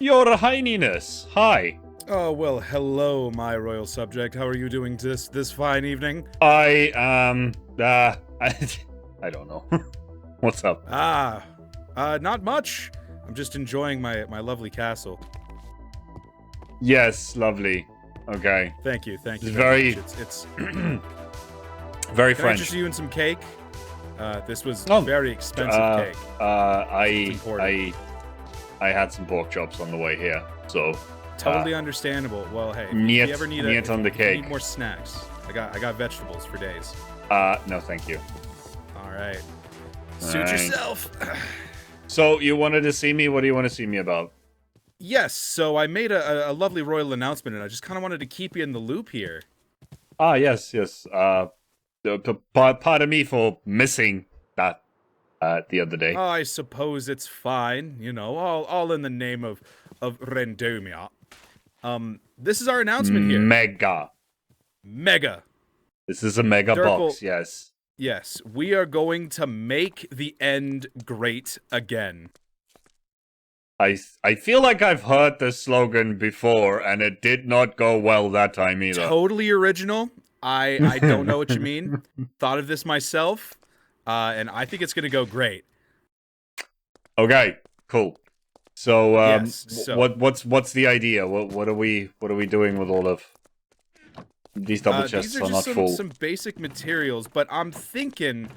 Your Highness, hi. Oh, well, hello, my royal subject. How are you doing this fine evening? I I don't know. What's up? Not much. I'm just enjoying my lovely castle. Yes, lovely. Okay. Thank you It's very very, much. It's very Can I French. interest you in some cake? This was Oh, very expensive cake. It's important. I had some pork chops on the way here, so Totally understandable. Well, hey, if niet- you ever need niet on the if you cake. need more snacks, I got vegetables for days. no, thank you. All right. Suit Alright. yourself. So you wanted to see me? What do you want to see me about? Yes, so I made a lovely royal announcement, and I just kind of wanted to keep you in the loop here. Ah, yes. Pardon me for missing that the other day. I suppose it's fine, you know, all in the name of Randomia. This is our announcement here. Mega. Mega. This is a mega Durkle- box. Yes. Yes, we are going to make the end great again. I feel like I've heard this slogan before, and it did not go well that time either. Totally original. I don't know what you mean. Thought of this myself, and I think it's going to go great. Okay, cool. So, Yes, so- what's the idea? What are we doing with all of these double chests? These are Are not just full. some basic materials, but I'm thinking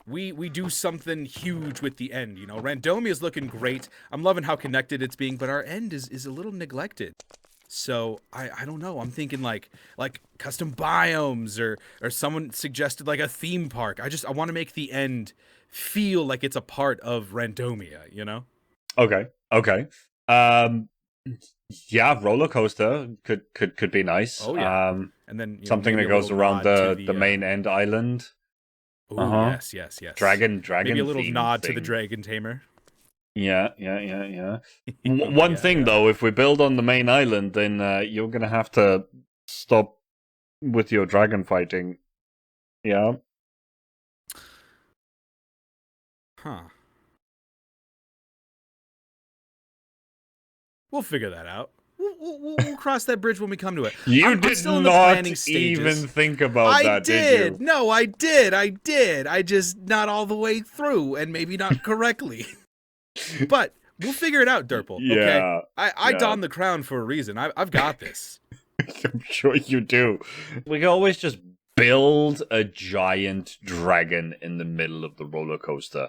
we do something huge with the end. You know, Randomia is looking great. I'm loving how connected it's being, but our end is a little neglected. So I don't know. I'm thinking like custom biomes or someone suggested like a theme park. I want to make the end feel like it's a part of Randomia. You know? Okay. Yeah, roller coaster could be nice. Oh, yeah. And then Something maybe that a goes little around nod to the main end island. Ooh, Uh-huh. yes. Dragon. Maybe a little theme nod to the thing. dragon tamer. Yeah. One thing though, if we build on the main island, then you're gonna have to stop with your dragon fighting. Yeah. Huh. We'll figure that out. We'll cross that bridge when we come to it. You I'm did still in the not planning stages. even think about I that, did. did you? No, I did. I just not all the way through, and maybe not correctly. But we'll figure it out, Durple. Okay. Yeah. I yeah. donned the crown for a reason. I've got this. I'm sure you do. We can always just build a giant dragon in the middle of the roller coaster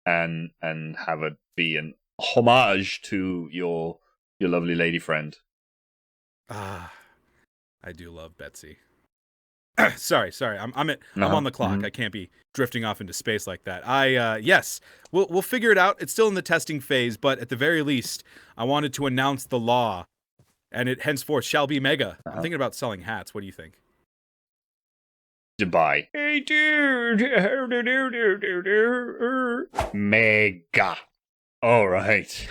and have it be an homage to your lovely lady friend. I do love Betsy. sorry. I'm on the clock. Mhm. I can't be drifting off into space like that. Yes, we'll figure it out. It's still in the testing phase, but at the very least, I wanted to announce the law, and it henceforth shall be mega. I'm thinking about selling hats. What do you think? Goodbye. Hey, dude. Mega. All right.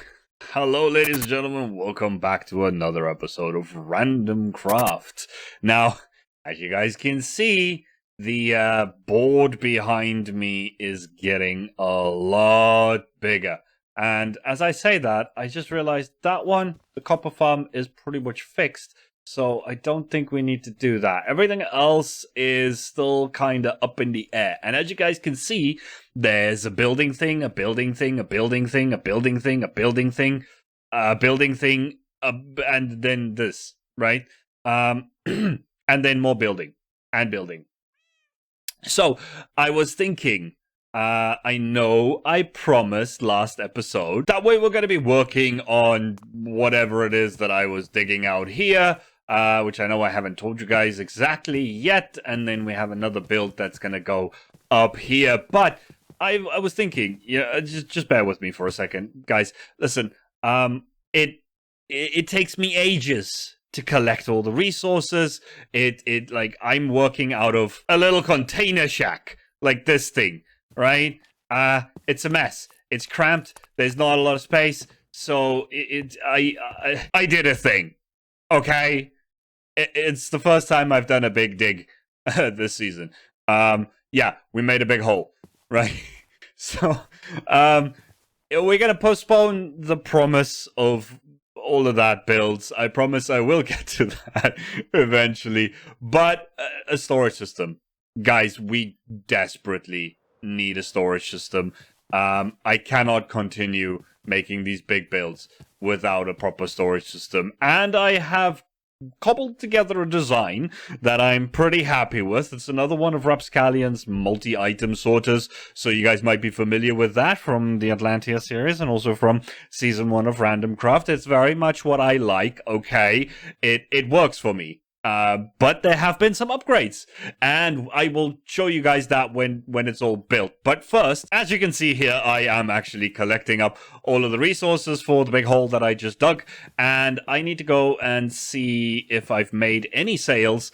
Hello, ladies and gentlemen. Welcome back to another episode of Random Craft. Now, as you guys can see, the board behind me is getting a lot bigger. And as I say that, I just realized that one, the copper farm, is pretty much fixed. So I don't think we need to do that. Everything else is still kind of up in the air. And as you guys can see, there's a building thing, a building thing, a building thing, a building thing, a building thing, a building thing, and then this, right? And then more building and building. So I was thinking, I know I promised last episode that we were going to be working on whatever it is that I was digging out here, which I know I haven't told you guys exactly yet. And then we have another build that's going to go up here. But I was thinking, yeah, just bear with me for a second, guys. Listen, it takes me ages to collect all the resources. It like I'm working out of a little container shack like this thing, right? It's a mess. It's cramped. There's not a lot of space. So I did a thing. Okay, it's the first time I've done a big dig this season. Yeah, we made a big hole, right? So we're gonna postpone the promise of all of that builds. I promise I will get to that eventually. But a storage system. Guys, we desperately need a storage system. I cannot continue making these big builds without a proper storage system. And I have cobbled together a design that I'm pretty happy with. It's another one of Rapscallion's multi-item sorters, so you guys might be familiar with that from the Atlantia series and also from Season 1 of Random Craft. It's very much what I like, okay? It works for me. But there have been some upgrades, and I will show you guys that when it's all built. But first, as you can see here, I am actually collecting up all of the resources for the big hole that I just dug, and I need to go and see if I've made any sales,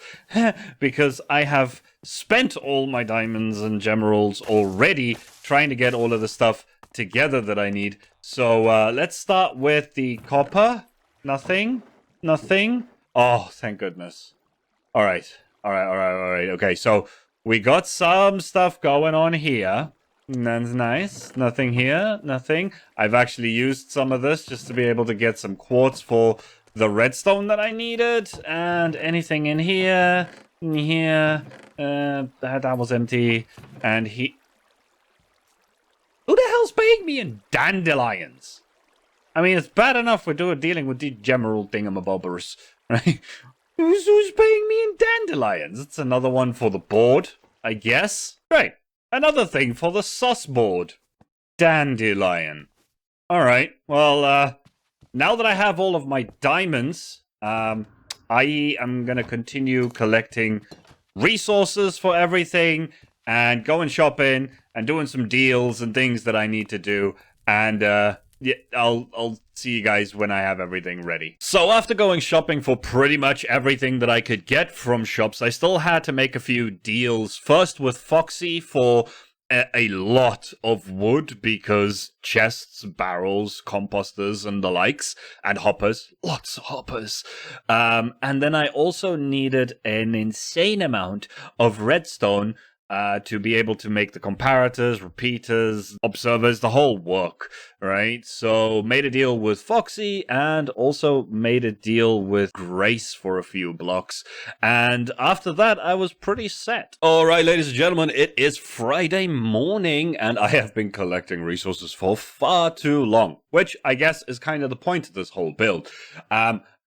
because I have spent all my diamonds and gemeralds already trying to get all of the stuff together that I need. So let's start with the copper. Nothing. Oh, thank goodness. All right. Okay, so we got some stuff going on here. That's nice. Nothing here. Nothing. I've actually used some of this just to be able to get some quartz for the redstone that I needed. And anything in here. That was empty. And Who the hell's paying me in dandelions? I mean, it's bad enough we're dealing with the gemerald thingamabobbers. Right? Who's paying me in dandelions? It's another one for the board, I guess. Right. Another thing for the sus board. Dandelion. Alright, well, now that I have all of my diamonds, I am gonna continue collecting resources for everything and going shopping and doing some deals and things that I need to do. And, yeah, I'll see you guys when I have everything ready. So after going shopping for pretty much everything that I could get from shops, I still had to make a few deals. First with Foxy for a lot of wood, because chests, barrels, composters, and the likes, and hoppers. Lots of hoppers. And then I also needed an insane amount of redstone to be able to make the comparators, repeaters, observers, the whole work, right? So made a deal with Foxy and also made a deal with Grace for a few blocks. And after that, I was pretty set. All right, ladies and gentlemen, it is Friday morning and I have been collecting resources for far too long, which I guess is kind of the point of this whole build.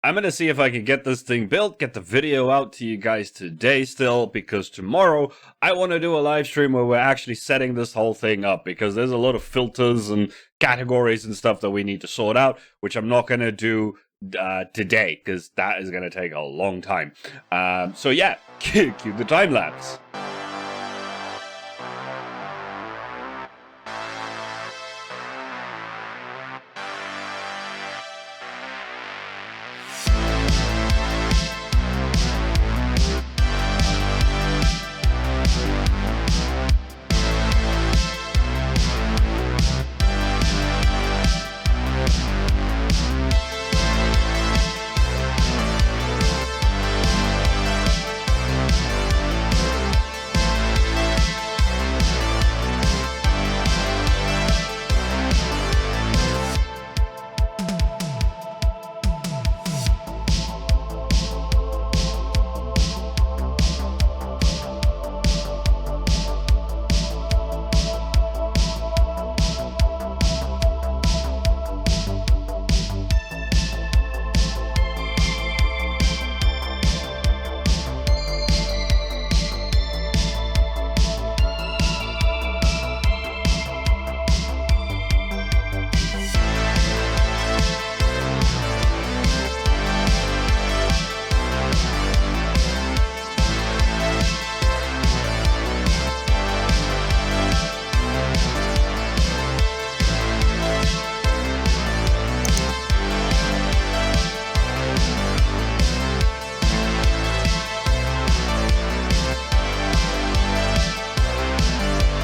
I'm going to see if I can get this thing built, get the video out to you guys today still, because tomorrow I want to do a live stream where we're actually setting this whole thing up, because there's a lot of filters and categories and stuff that we need to sort out, which I'm not going to do today, because that is going to take a long time. So yeah, cue the time lapse.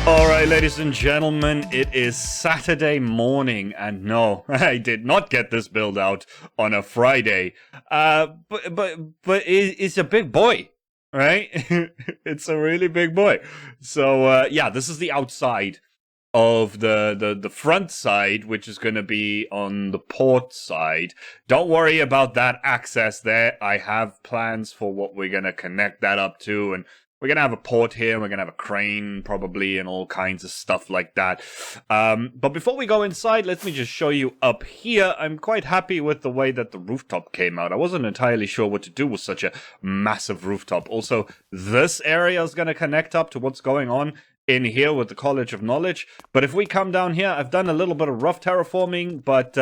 Alright, ladies and gentlemen, it is Saturday morning, and no, I did not get this build out on a Friday. But it's a big boy, right? It's a really big boy. So, yeah, this is the outside of the front side, which is going to be on the port side. Don't worry about that access there. I have plans for what we're going to connect that up to, and we're going to have a port here, we're going to have a crane probably, and all kinds of stuff like that. But before we go inside, let me just show you up here. I'm quite happy with the way that the rooftop came out. I wasn't entirely sure what to do with such a massive rooftop. Also, this area is going to connect up to what's going on in here with the College of Knowledge. But if we come down here, I've done a little bit of rough terraforming, but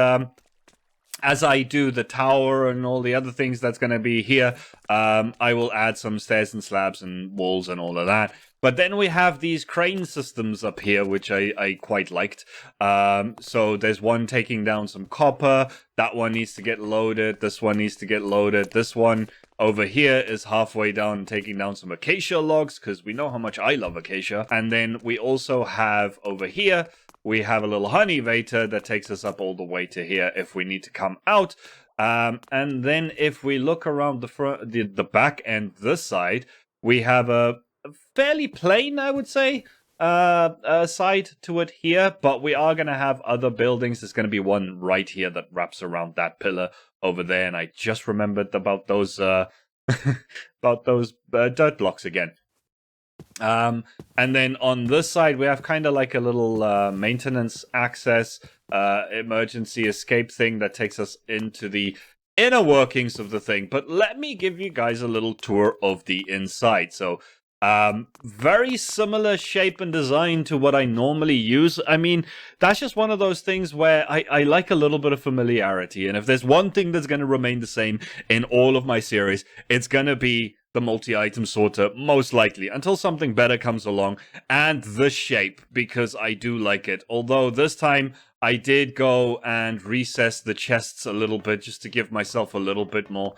as I do the tower and all the other things that's going to be here, I will add some stairs and slabs and walls and all of that. But then we have these crane systems up here, which I quite liked. So there's one taking down some copper. That one needs to get loaded. This one needs to get loaded. This one over here is halfway down taking down some acacia logs, because we know how much I love acacia. And then we also have over here, we have a little honey vator that takes us up all the way to here if we need to come out. And then if we look around the front, the back and this side, we have a fairly plain, I would say, side to it here. But we are going to have other buildings. There's going to be one right here that wraps around that pillar over there. And I just remembered about those about those dirt blocks again. And then on this side, we have kind of like a little maintenance access, emergency escape thing that takes us into the inner workings of the thing. But let me give you guys a little tour of the inside. So, very similar shape and design to what I normally use. I mean, that's just one of those things where I like a little bit of familiarity. And if there's one thing that's going to remain the same in all of my series, it's going to be the multi-item sorter, most likely, until something better comes along, and the shape, because I do like it. Although this time I did go and recess the chests a little bit just to give myself a little bit more,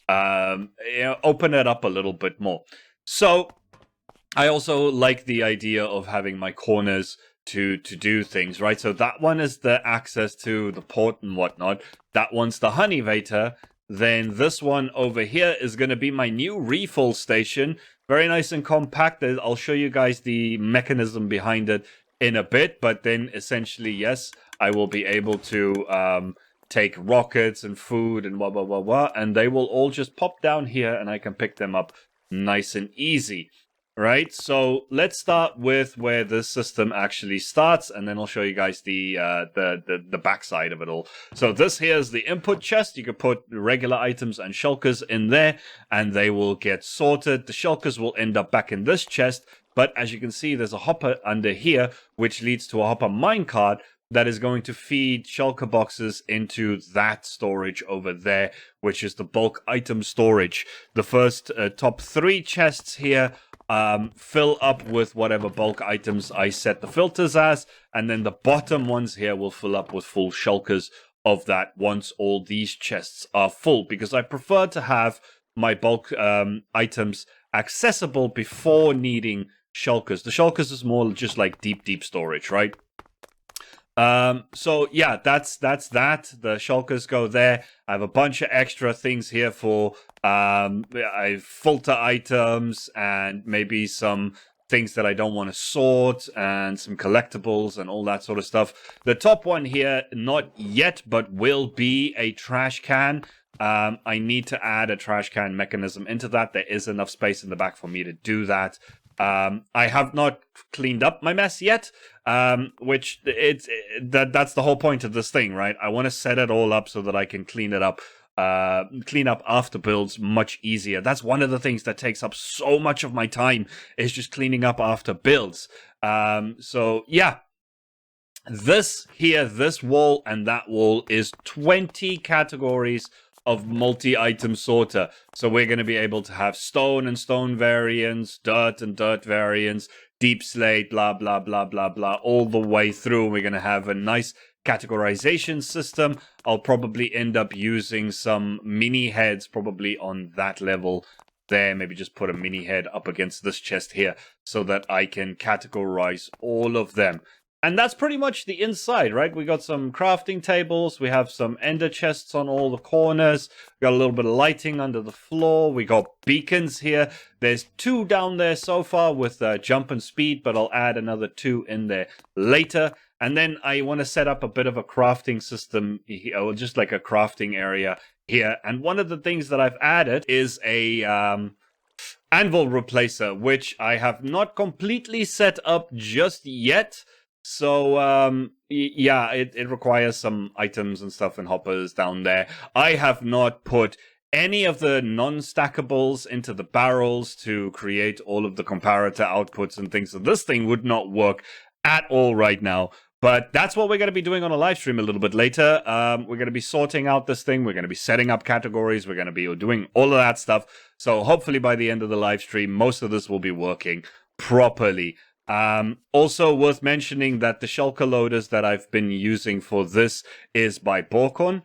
open it up a little bit more. So I also like the idea of having my corners to do things, right? So that one is the access to the port and whatnot. That one's the honey vator. Then this one over here is going to be my new refill station. Very nice and compact. I'll show you guys the mechanism behind it in a bit. But then essentially, yes, I will be able to take rockets and food and blah, blah, blah, blah. And they will all just pop down here and I can pick them up nice and easy. Right, so let's start with where this system actually starts, and then I'll show you guys the backside of it all. So this here is the input chest. You can put regular items and shulkers in there, and they will get sorted. The shulkers will end up back in this chest, but as you can see, there's a hopper under here, which leads to a hopper minecart that is going to feed shulker boxes into that storage over there, which is the bulk item storage. The first top 3 chests here fill up with whatever bulk items I set the filters as, and then the bottom ones here will fill up with full shulkers of that once all these chests are full, because I prefer to have my bulk items accessible before needing shulkers. The shulkers is more just like deep storage, right? So yeah, that's that. The shulkers go there. I have a bunch of extra things here for I filter items and maybe some things that I don't want to sort and some collectibles and all that sort of stuff. The top one here, not yet, but will be a trash can. I need to add a trash can mechanism into that. There is enough space in the back for me to do that. I have not cleaned up my mess yet, which that's the whole point of this thing, right? I want to set it all up so that I can clean it up, clean up after builds much easier. That's one of the things that takes up so much of my time, is just cleaning up after builds. So yeah, this here, this wall and that wall is 20 categories of multi-item sorter. So we're going to be able to have stone and stone variants, dirt and dirt variants, deep slate, blah, blah, blah, blah, blah, all the way through. We're going to have a nice categorization system. I'll probably end up using some mini heads probably on that level there. Maybe just put a mini head up against this chest here so that I can categorize all of them. And that's pretty much the inside, right? We got some crafting tables. We have some ender chests on all the corners. We got a little bit of lighting under the floor. We got beacons here. There's 2 down there so far with jump and speed, but I'll add another 2 in there later. And then I want to set up a bit of a crafting system, or just like a crafting area here. And one of the things that I've added is a anvil replacer, which I have not completely set up just yet. So, yeah, it requires some items and stuff and hoppers down there. I have not put any of the non-stackables into the barrels to create all of the comparator outputs and things. So this thing would not work at all right now. But that's what we're going to be doing on a live stream a little bit later. We're going to be sorting out this thing. We're going to be setting up categories. We're going to be doing all of that stuff. So hopefully by the end of the live stream, most of this will be working properly. Also worth mentioning that the shulker loaders that I've been using for this is by Borkon.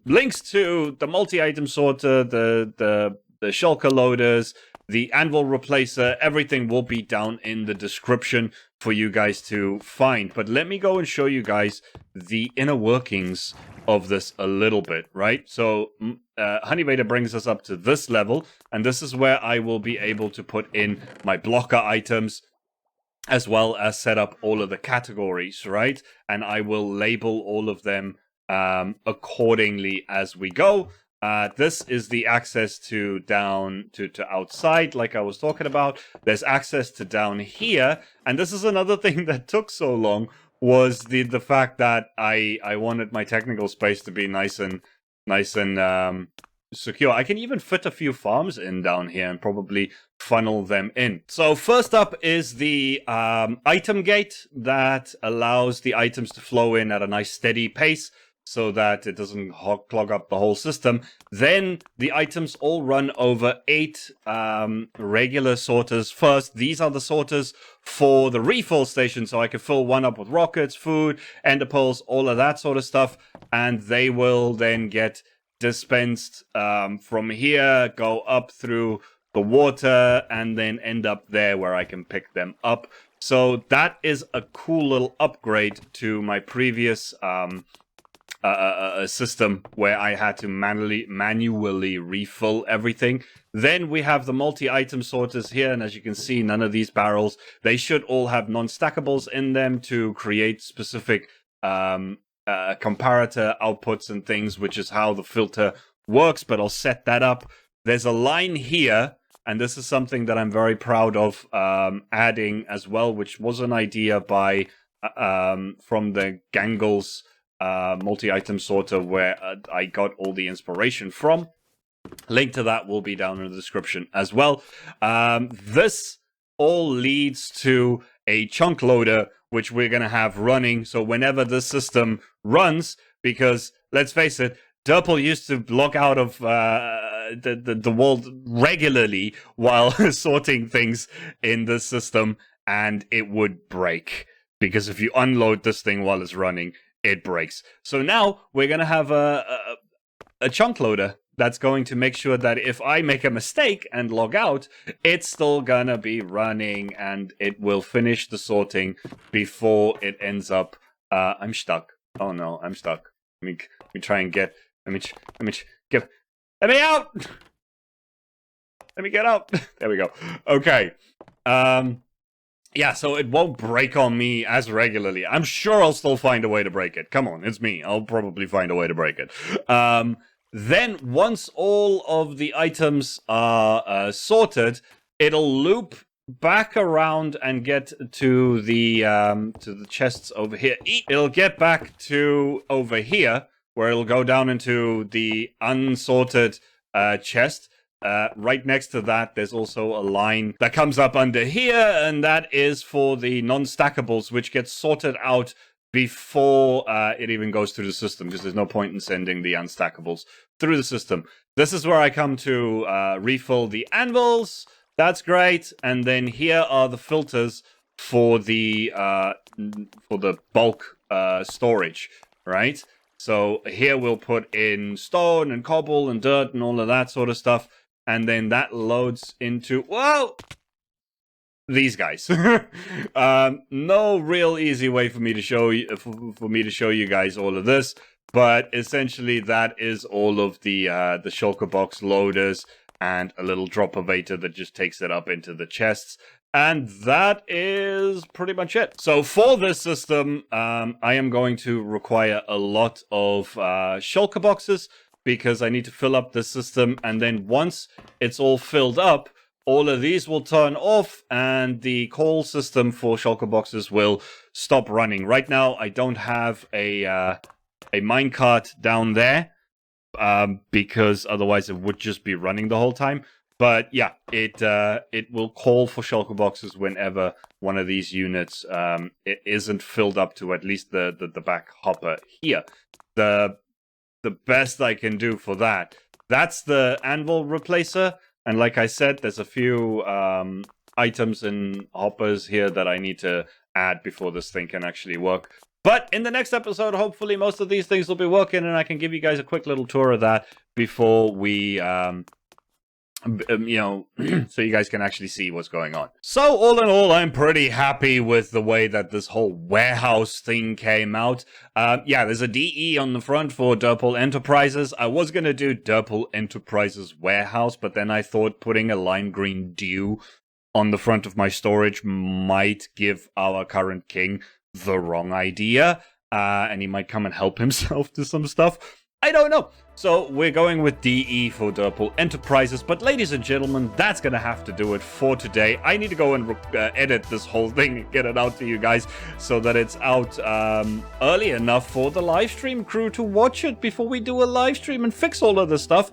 Links to the multi-item sorter, the shulker loaders, the anvil replacer, everything will be down in the description for you guys to find. But let me go and show you guys the inner workings of this a little bit, right? So Honeyvader brings us up to this level, and this is where I will be able to put in my blocker items, as well as set up all of the categories, right? And I will label all of them accordingly as we go. This is the access to down to outside, like I was talking about. There's access to down here, and this is another thing that took so long, was the fact that I wanted my technical space to be nice and secure. I can even fit a few farms in down here and probably funnel them in. So first up is the item gate that allows the items to flow in at a nice steady pace so that it doesn't clog up the whole system. Then the items all run over 8 regular sorters first. These are the sorters for the refill station, so I can fill one up with rockets, food, ender pearls, all of that sort of stuff, and they will then get dispensed from here, go up through the water, and then end up there where I can pick them up. So that is a cool little upgrade to my previous system where I had to manually refill everything. Then we have the multi-item sorters here, and as you can see, none of these barrels, they should all have non-stackables in them to create specific comparator outputs and things, which is how the filter works, but I'll set that up. There's a line here, and this is something that I'm very proud of adding as well, which was an idea by from the Gangles multi-item sorter where I got all the inspiration from. Link to that will be down in the description as well. This all leads to a chunk loader, which we're going to have running. So whenever this system runs, because let's face it, Derpal used to log out of the world regularly while sorting things in the system, and it would break. Because if you unload this thing while it's running, it breaks. So now we're going to have a chunk loader that's going to make sure that if I make a mistake and log out, it's still going to be running and it will finish the sorting before it ends up... I'm stuck. Oh no, I'm stuck. Let me try and get... Let me out! Let me get out! There we go. Okay. Yeah, so it won't break on me as regularly. I'm sure I'll still find a way to break it. Come on, it's me. I'll probably find a way to break it. Then, once all of the items are sorted, it'll loop back around and get to the chests over here. It'll get back to over here, where it'll go down into the unsorted chest. Right next to that, there's also a line that comes up under here, and that is for the non-stackables, which gets sorted out before it even goes through the system, because there's no point in sending the unstackables through the system. This is where I come to refill the anvils. That's great. And then here are the filters for the bulk storage, right? So here we'll put in stone and cobble and dirt and all of that sort of stuff. And then that loads into... Whoa! these guys. No real easy way for me to show you, for me to show you guys all of this, but essentially that is all of the shulker box loaders and a little droppervator that just takes it up into the chests. And that is pretty much it. So for this system, I am going to require a lot of shulker boxes because I need to fill up the system. And then once it's all filled up, all of these will turn off and the call system for shulker boxes will stop running. Right now, I don't have a minecart down there because otherwise it would just be running the whole time. But yeah, it will call for shulker boxes whenever one of these units it isn't filled up to at least the back hopper here. The best I can do for that. That's the anvil replacer, and like I said, there's a few items and hoppers here that I need to add before this thing can actually work. But in the next episode, hopefully most of these things will be working, and I can give you guys a quick little tour of that before we you know, so you guys can actually see what's going on. So all in all, I'm pretty happy with the way that this whole warehouse thing came out. Yeah, there's a DE on the front for Derpal Enterprises. I was going to do Derpal Enterprises Warehouse, but then I thought putting a lime green dew on the front of my storage might give our current king the wrong idea, and he might come and help himself to some stuff. I don't know. So we're going with DE for Derpal Enterprises. But ladies and gentlemen, that's going to have to do it for today. I need to go and edit this whole thing and get it out to you guys so that it's out early enough for the live stream crew to watch it before we do a live stream and fix all of this stuff.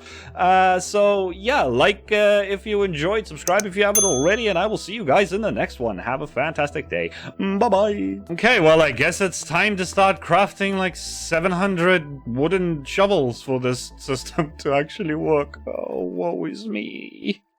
So yeah, like if you enjoyed, subscribe if you haven't already, and I will see you guys in the next one. Have a fantastic day. Bye-bye. Okay, well, I guess it's time to start crafting like 700 wooden shovels for this system to actually work. Oh, woe is me.